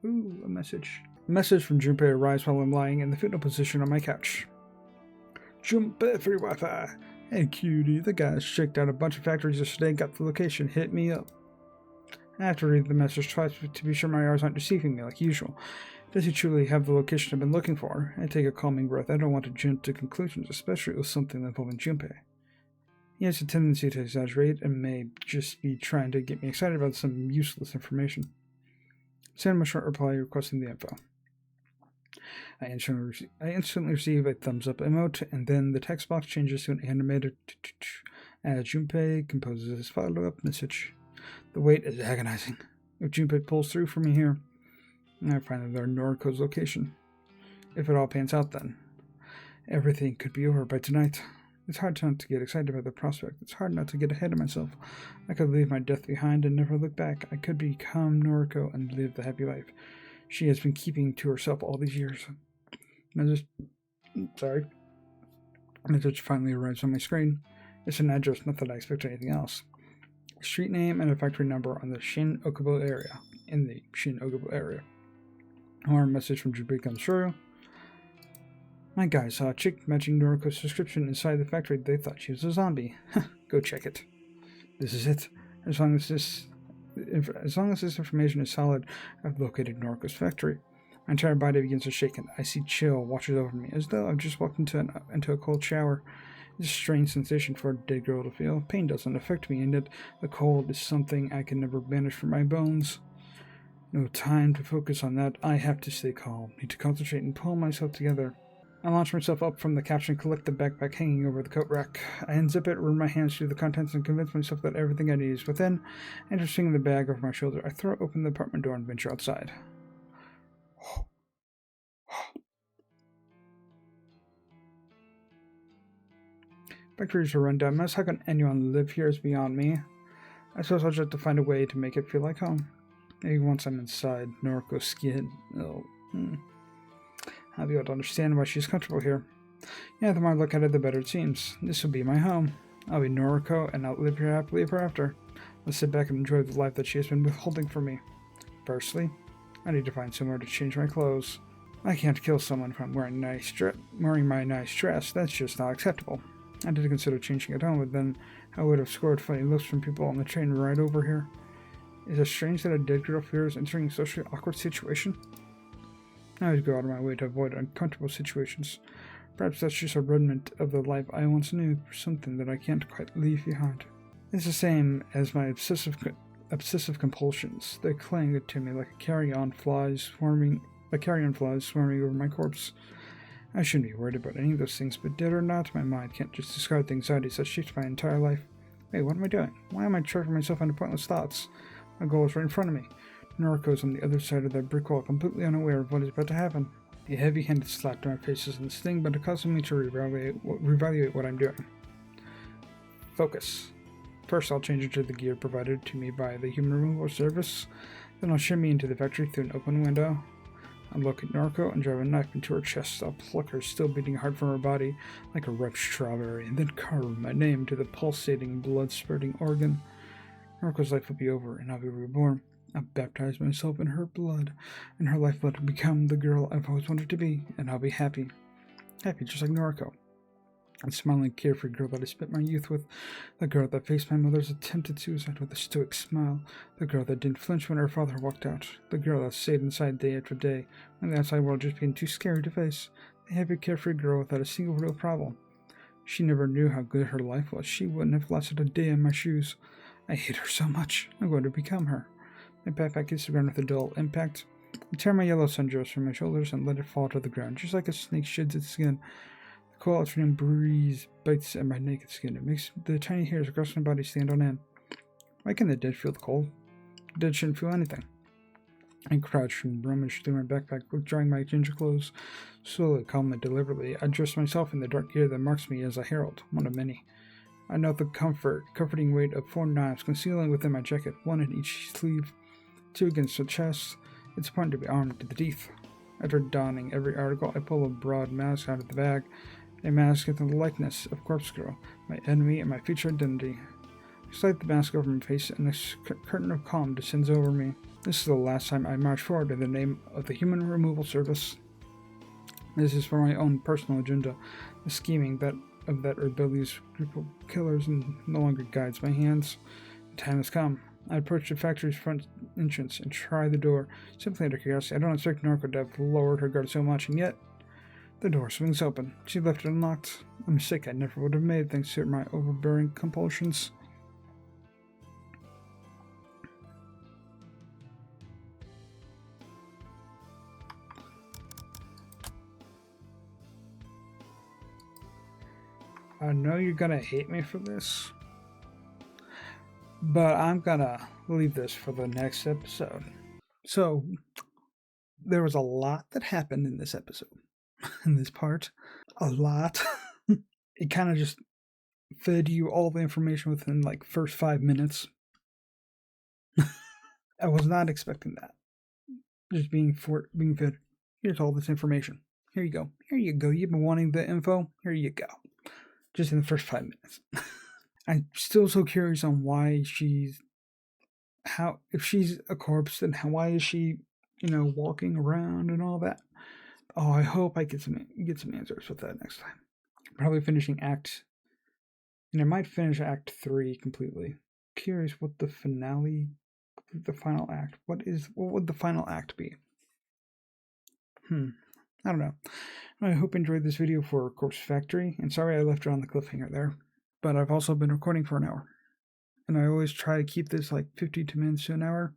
Ooh, a message. A message from Junpei arrives while I'm lying in the fetal position on my couch. Junpei free Wi-Fi. Hey cutie, the guys checked out a bunch of factories yesterday and got the location. Hit me up. I have to read the message twice to be sure my eyes aren't deceiving me like usual. Does he truly have the location I've been looking for? I take a calming breath. I don't want to jump to conclusions, especially with something involving Junpei. He has a tendency to exaggerate and may just be trying to get me excited about some useless information. Send him a short reply requesting the info. I instantly receive a thumbs up emote, and then the text box changes to an animated as Junpei composes his follow-up message. The wait is agonizing. If Junpei pulls through for me here, I finally learn Noriko's location. If it all pans out then, everything could be over by tonight. It's hard not to get excited about the prospect. It's hard not to get ahead of myself. I could leave my death behind and never look back. I could become Noriko and live the happy life she has been keeping to herself all these years. Message finally arrives on my screen. It's an address, not that I expect anything else. A street name and a factory number on the Shin Okubo area. In the Shin Okubo area. Our message from Junpei comes through. My guys saw a chick matching Noriko's description inside the factory. They thought she was a zombie. Go check it. This is it. As long as this information is solid, I've located Noriko's factory. My entire body begins to shake and icy chill washes over me, as though I've just walked into a cold shower. It's a strange sensation for a dead girl to feel. Pain doesn't affect me, and yet the cold is something I can never banish from my bones. No time to focus on that. I have to stay calm. Need to concentrate and pull myself together. I launch myself up from the couch and collect the backpack hanging over the coat rack. I unzip it, run my hands through the contents, and convince myself that everything I need is within. Enter swinging the bag over my shoulder. I throw open the apartment door and venture outside. Factories are run down mess. How can anyone live here is beyond me. I suppose I'll just have to find a way to make it feel like home. Maybe once I'm inside Noriko's skin, I'll be able to understand why she's comfortable here. Yeah, the more I look at it, the better it seems. This will be my home. I'll be Noriko, and I'll live here happily ever after. I'll sit back and enjoy the life that she has been withholding from me. Firstly, I need to find somewhere to change my clothes. I can't kill someone if I'm wearing my nice dress. That's just not acceptable. I did consider changing at home, but then I would have scored funny looks from people on the train ride over here. Is it strange that a dead girl fears entering a socially awkward situation? I always go out of my way to avoid uncomfortable situations. Perhaps that's just a remnant of the life I once knew, something that I can't quite leave behind. It's the same as my obsessive compulsions. They cling to me like carrion flies swarming over my corpse. I shouldn't be worried about any of those things, but dead or not, my mind can't just discard the anxieties that shaped my entire life. Wait, what am I doing? Why am I trapping myself into pointless thoughts? My goal is right in front of me. Noriko's on the other side of that brick wall, completely unaware of what is about to happen. A heavy-handed slap to my face isn't a sting, but it causes me to reevaluate what I'm doing. Focus. First, I'll change into the gear provided to me by the human removal service. Then I'll shimmy into the factory through an open window. I look at Noriko and drive a knife into her chest. I'll pluck her still beating hard from her body like a ripe strawberry, and then carve my name to the pulsating, blood-spurting organ. Noriko's life will be over, and I'll be reborn. I'll baptize myself in her blood, and her life will become the girl I've always wanted to be, and I'll be happy. Happy just like Noriko. The smiling, carefree girl that I spent my youth with, the girl that faced my mother's attempted suicide with a stoic smile, the girl that didn't flinch when her father walked out, the girl that stayed inside day after day when the outside world just became too scary to face, the happy, carefree girl without a single real problem. She never knew how good her life was. She wouldn't have lasted a day in my shoes. I hate her so much. I'm going to become her. My backpack hits the ground with a dull impact. I tear my yellow sundress from my shoulders and let it fall to the ground, just like a snake sheds its skin. The cool afternoon breeze bites at my naked skin. It makes the tiny hairs across my body stand on end. Why can the dead feel the cold? The dead shouldn't feel anything. I crouch and rummage through my backpack, withdrawing my ginger clothes. Slowly, calmly, deliberately, I dress myself in the dark gear that marks me as a herald, one of many. I note the comforting weight of 4 knives concealing within my jacket, 1 in each sleeve, 2 against the chest. It's important to be armed to the teeth. After donning every article, I pull a broad mask out of the bag. A mask with the likeness of Corpse Girl, my enemy and my future identity. I slide the mask over my face, and a curtain of calm descends over me. This is the last time I march forward in the name of the Human Removal Service. This is for my own personal agenda. The scheming of that rebellious group of killers no longer guides my hands. The time has come. I approach the factory's front entrance and try the door, simply out of curiosity. I don't expect Noriko to have lowered her guard so much, and yet the door swings open. She left it unlocked. A mistake I never would have made thanks to my overbearing compulsions. I know you're gonna hate me for this, but I'm gonna leave this for the next episode. So, there was a lot that happened in this episode, in this part. A lot. It kind of just fed you all the information within like first 5 minutes. I was not expecting that. Just being fed. Here's all this information. Here you go. Here you go. You've been wanting the info. Here you go. Just in the first 5 minutes. I'm still so curious on why if she's a corpse, then why is she, walking around and all that? Oh, I hope I get some answers with that next time. Probably finishing and I might finish Act 3 completely. Curious what the final act. What would the final act be? I don't know. I hope you enjoyed this video for Corpse Factory, and sorry I left it on the cliffhanger there. But I've also been recording for an hour, and I always try to keep this like 52 minutes to an hour.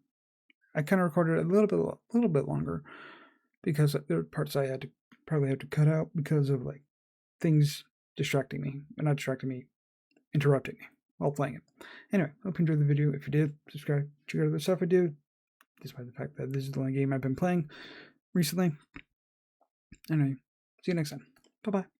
I kind of recorded a little bit longer because there are parts I probably have to cut out because of like things distracting me, and not distracting me, interrupting me while playing it. Anyway, hope you enjoyed the video. If you did, subscribe, check out the stuff I do, despite the fact that this is the only game I've been playing recently. Anyway, see you next time. Bye-bye.